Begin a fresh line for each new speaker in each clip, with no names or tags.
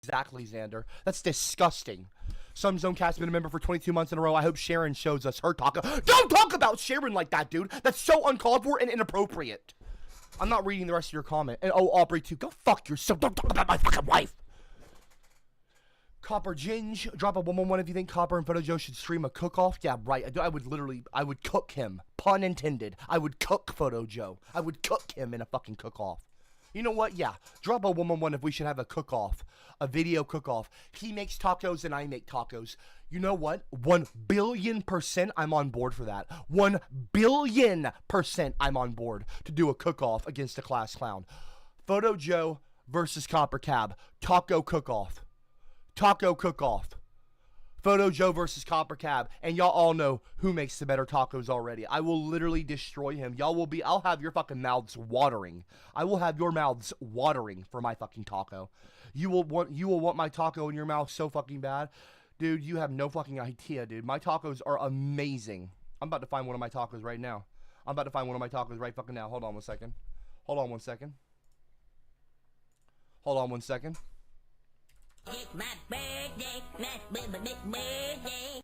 Exactly, Xander. That's disgusting. Some Zone Cat's been a member for 22 months in a row. I hope Sharon shows us her taco. Don't talk about Sharon like that, dude. That's so uncalled for and inappropriate. I'm not reading the rest of your comment. And oh, Aubrey too. Go fuck yourself. Don't talk about my fucking wife. Copper Ginge, drop a 111 if you think Copper and Photo Joe should stream a cook-off. Yeah, right. I would cook him. Pun intended. I would cook Photo Joe. I would cook him in a fucking cook-off. You know what? Yeah, drop a 111 if we should have a cook-off. A video cook-off. He makes tacos and I make tacos. You know what? 1,000,000,000% I'm on board for that. 1,000,000,000% I'm on board to do a cook-off against a class clown. Photo Joe versus CopperCab. Taco cook-off. Taco cook-off. Photo Joe versus CopperCab. And y'all all know who makes the better tacos already. I will literally destroy him. I'll have your fucking mouths watering. I will have your mouths watering for my fucking taco. You will want my taco in your mouth so fucking bad. Dude, you have no fucking idea, dude. My tacos are amazing. I'm about to find one of my tacos right now. I'm about to find one of my tacos right fucking now. Hold on one second. Hold on one second. Hold on one second. It's my birthday, birthday.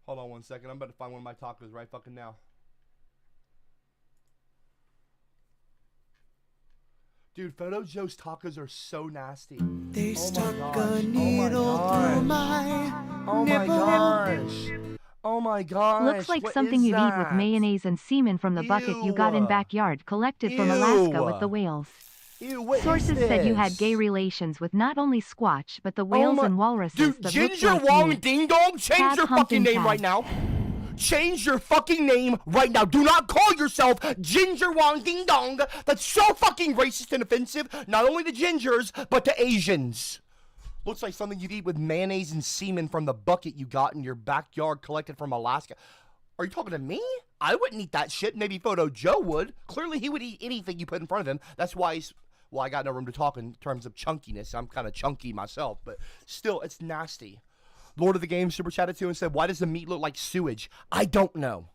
Hold on one second. I'm about to find one of my tacos right fucking now. Dude, Photo Joe's tacos are so nasty. They stuck a needle through my gosh. Oh my gosh.
Looks like something you'd eat with mayonnaise and semen from the bucket you got in backyard collected from Alaska with the whales.
Ew,
sources said you had gay relations with not only Squatch, but the whales and walruses.
Dude, Ginger Wong Ding Dong, change your fucking name right now. Change your fucking name right now. Do not call yourself Ginger Wong Ding Dong. That's so fucking racist and offensive. Not only to gingers, but to Asians. Looks like something you'd eat with mayonnaise and semen from the bucket you got in your backyard collected from Alaska. Are you talking to me? I wouldn't eat that shit. Maybe Photo Joe would. Clearly, he would eat anything you put in front of him. That's why he's... Well, I got no room to talk in terms of chunkiness. I'm kind of chunky myself, but still, it's nasty. Lord of the Game super chatted to and said, why does the meat look like sewage? I don't know.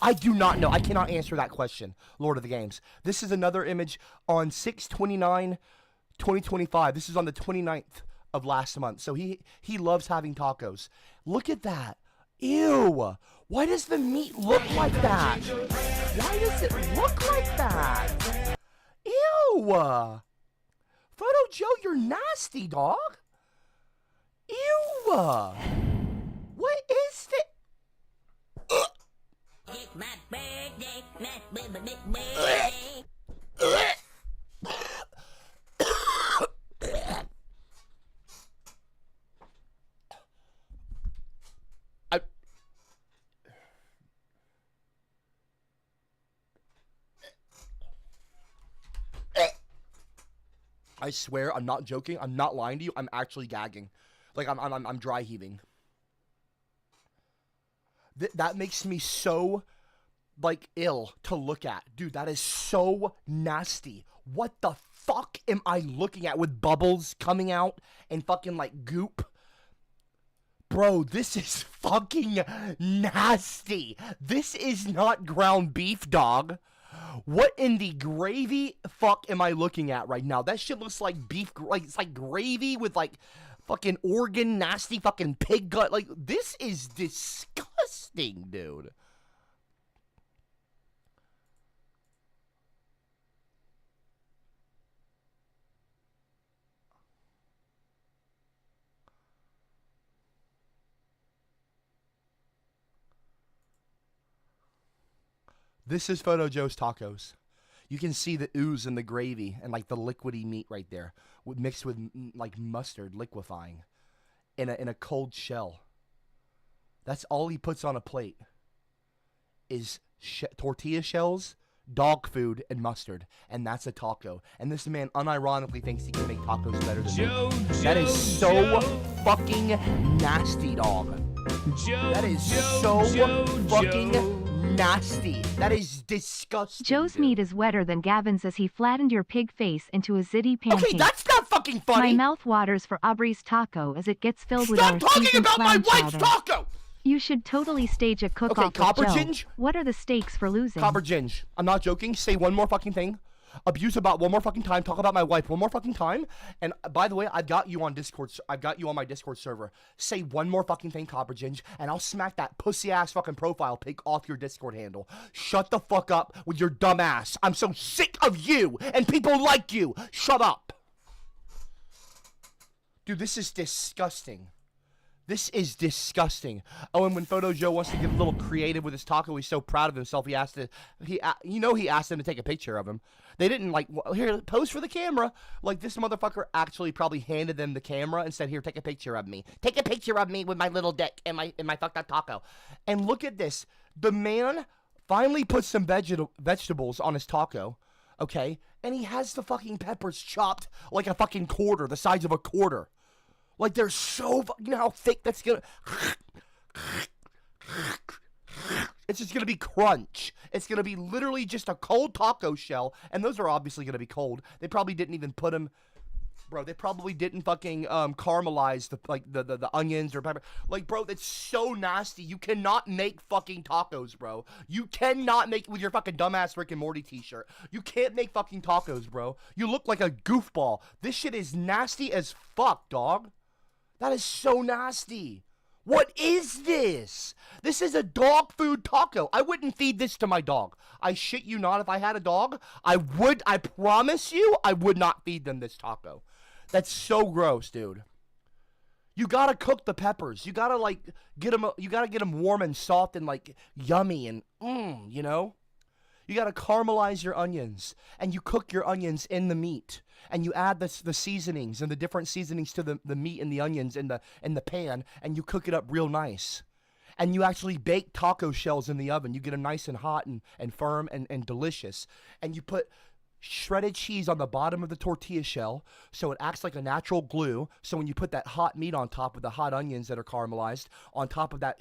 I do not know. I cannot answer that question, Lord of the Games. This is another image on 6/29/2025. This is on the 29th of last month. So he loves having tacos. Look at that. Ew. Why does the meat look like that? Why does it look like that? Ew! Photo Joe, you're nasty, dog. Ew! What is it? It's my birthday, I swear, I'm not joking. I'm not lying to you. I'm actually gagging. Like, I'm dry heaving. That makes me so, like, ill to look at. Dude, that is so nasty. What the fuck am I looking at with bubbles coming out and fucking, like, goop? Bro, this is fucking nasty. This is not ground beef, dog. What in the gravy fuck am I looking at right now? That shit looks like beef, like it's like gravy with like fucking organ, nasty fucking pig gut. Like, this is disgusting, dude. This is Photo Joe's tacos. You can see the ooze and the gravy and like the liquidy meat right there, mixed with like mustard, liquefying, in a cold shell. That's all he puts on a plate. Is tortilla shells, dog food, and mustard, and that's a taco. And this man unironically thinks he can make tacos better than me. That is so fucking nasty, dog. That is so fucking nasty. That is disgusting.
Joe's
dude.
meat is wetter than Gavin's as he flattened your pig face into a ziti pancake.
Okay, that's not fucking funny.
My mouth waters for Aubrey's taco as it gets filled with our
Stop talking
seasoned
about my
clam
wife's
chowder.
taco!
You should totally stage a cook-off
Okay, Copper
with Joe.
Ginge?
What are the stakes for losing?
Copper Ginge, I'm not joking. Say one more fucking thing. Abuse about one more fucking time. Talk about my wife one more fucking time. And by the way, I've got you on Discord. I've got you on my Discord server. Say one more fucking thing, Copper Ginge, and I'll smack that pussy ass fucking profile pic off your Discord handle. Shut the fuck up with your dumb ass. I'm so sick of you and people like you. Shut up. Dude, this is disgusting. This is disgusting. Oh, and when Photo Joe wants to get a little creative with his taco, he's so proud of himself. He asked he asked him to take a picture of him. They didn't like, well, here, pose for the camera. Like, this motherfucker actually probably handed them the camera and said, here, take a picture of me. Take a picture of me with my little dick and my fucked up taco. And look at this. The man finally put some vegetables on his taco, okay? And he has the fucking peppers chopped like a fucking quarter, the size of a quarter. Like, they're so, you know how thick that's gonna, it's just gonna be crunch. It's gonna be literally just a cold taco shell, and those are obviously gonna be cold. They probably didn't even put them, bro, they probably didn't fucking caramelize the onions or pepper. Like, bro, that's so nasty. You cannot make fucking tacos, bro. You cannot make, with your fucking dumbass Rick and Morty t-shirt. You can't make fucking tacos, bro. You look like a goofball. This shit is nasty as fuck, dog. That is so nasty. What is this? This is a dog food taco. I wouldn't feed this to my dog. I shit you not, if I had a dog, I promise you, I would not feed them this taco. That's so gross, dude. You gotta cook the peppers. You gotta, like, get them warm and soft and, like, yummy and, you know? You gotta caramelize your onions, and you cook your onions in the meat, and you add the seasonings and the different seasonings to the meat and the onions in the pan, and you cook it up real nice. And you actually bake taco shells in the oven. You get them nice and hot and firm and delicious. And you put shredded cheese on the bottom of the tortilla shell so it acts like a natural glue. So when you put that hot meat on top with the hot onions that are caramelized, on top of that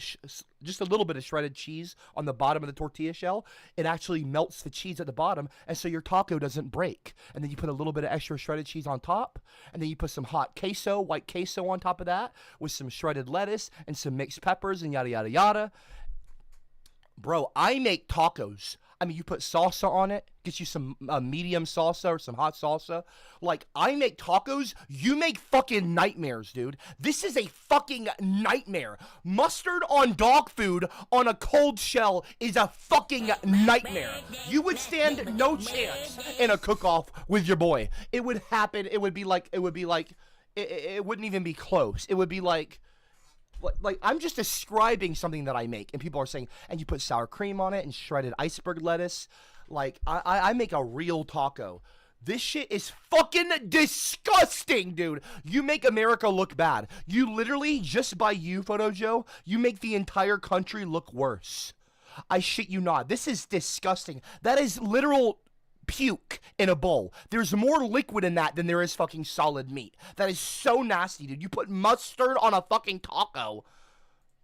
just a little bit of shredded cheese on the bottom of the tortilla shell, it actually melts the cheese at the bottom, and so your taco doesn't break. And then you put a little bit of extra shredded cheese on top, and then you put some hot queso, white queso on top of that with some shredded lettuce and some mixed peppers and yada yada yada. Bro, I make tacos. I mean, you put salsa on it, get you some medium salsa or some hot salsa. Like, I make tacos, you make fucking nightmares, dude. This is a fucking nightmare. Mustard on dog food on a cold shell is a fucking nightmare. You would stand no chance in a cook-off with your boy. It would happen, it wouldn't even be close. It would be like I'm just describing something that I make, and people are saying, and you put sour cream on it and shredded iceberg lettuce. Like, I make a real taco. This shit is fucking disgusting, dude. You make America look bad. You literally, just by you, Photo Joe, you make the entire country look worse. I shit you not. This is disgusting. That is literal puke in a bowl. There's more liquid in that than there is fucking solid meat. That is so nasty, dude. You put mustard on a fucking taco.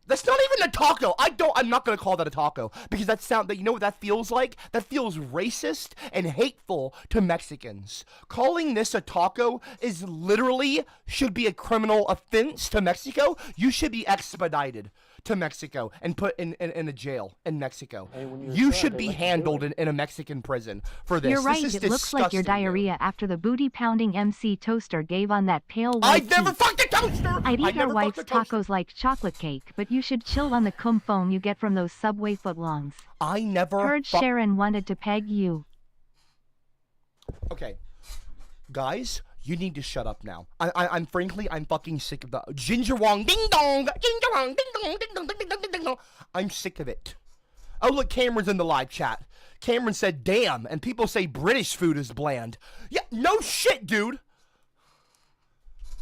That's not even a taco. I'm not gonna call that a taco, because you know what that feels like? That feels racist and hateful to Mexicans. Calling this a taco is literally, should be a criminal offense to Mexico. You should be expedited to Mexico and put in a jail in Mexico. You should be handled in a Mexican prison for this.
You're right,
this is
it looks like your diarrhea
dude.
after the booty-pounding MC Toaster gave on that pale white
I've never fucked a toaster!
I'd eat our wife's
toaster.
tacos like chocolate cake, but you should chill on the cum foam you get from those Subway footlongs.
I never
Heard Sharon wanted to peg you.
Okay. Guys, you need to shut up now. I'm frankly, I'm fucking sick of the Ginger Wong ding dong, Ginger Wong ding dong, ding dong, ding dong, ding dong. I'm sick of it. Oh, look, Cameron's in the live chat. Cameron said, damn, and people say British food is bland. Yeah, no shit, dude.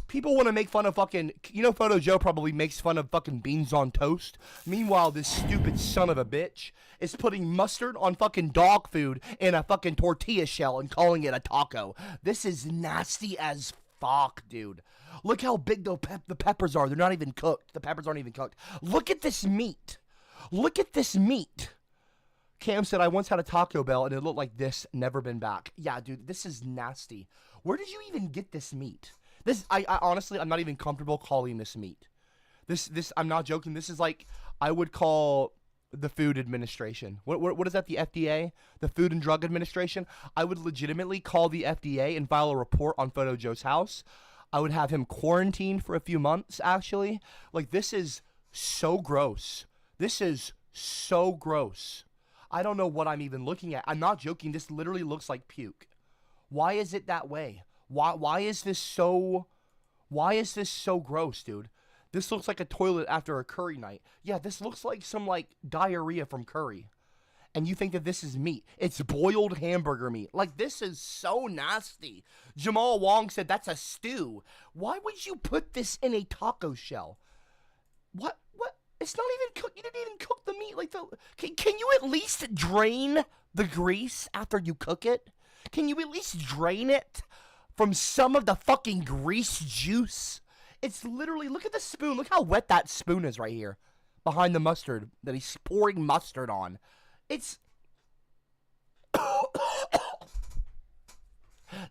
People want to make fun of fucking, you know, Photo Joe probably makes fun of fucking beans on toast. Meanwhile, this stupid son of a bitch is putting mustard on fucking dog food in a fucking tortilla shell and calling it a taco. This is nasty as fuck, dude. Look how big the peppers are. They're not even cooked. The peppers aren't even cooked. Look at this meat. Look at this meat. Cam said, I once had a Taco Bell and it looked like this, never been back. Yeah, dude, this is nasty. Where did you even get this meat? I honestly, I'm not even comfortable calling this meat. This, I'm not joking. This is like, I would call The Food Administration. What is that? The FDA? The Food and Drug Administration? I would legitimately call the FDA and file a report on Photo Joe's house. I would have him quarantined for a few months, actually. Like, this is so gross. This is so gross. I don't know what I'm even looking at. I'm not joking. This literally looks like puke. Why is it that way? Why is this so gross, dude? This looks like a toilet after a curry night. Yeah, this looks like some, like, diarrhea from curry. And you think that this is meat. It's boiled hamburger meat. Like, this is so nasty. Jamal Wong said that's a stew. Why would you put this in a taco shell? What? It's not even cooked. You didn't even cook the meat. Like, can you at least drain the grease after you cook it? Can you at least drain it from some of the fucking grease juice? It's literally, look at the spoon. Look how wet that spoon is right here behind the mustard that he's pouring mustard on. It's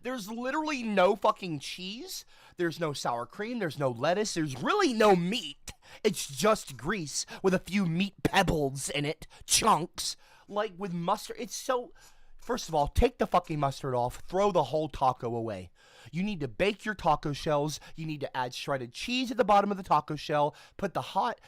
there's literally no fucking cheese. There's no sour cream. There's no lettuce. There's really no meat. It's just grease with a few meat pebbles in it, chunks, like with mustard. It's so... First of all, take the fucking mustard off. Throw the whole taco away. You need to bake your taco shells. You need to add shredded cheese at the bottom of the taco shell. Put the hot,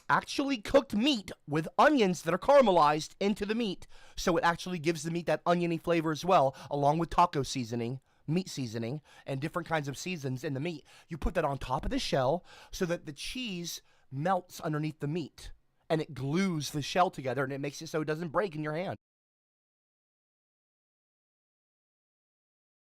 actually cooked meat with onions that are caramelized into the meat, so it actually gives the meat that oniony flavor as well, along with taco seasoning, meat seasoning, and different kinds of seasons in the meat. You put that on top of the shell so that the cheese melts underneath the meat, and it glues the shell together, and it makes it so it doesn't break in your hand.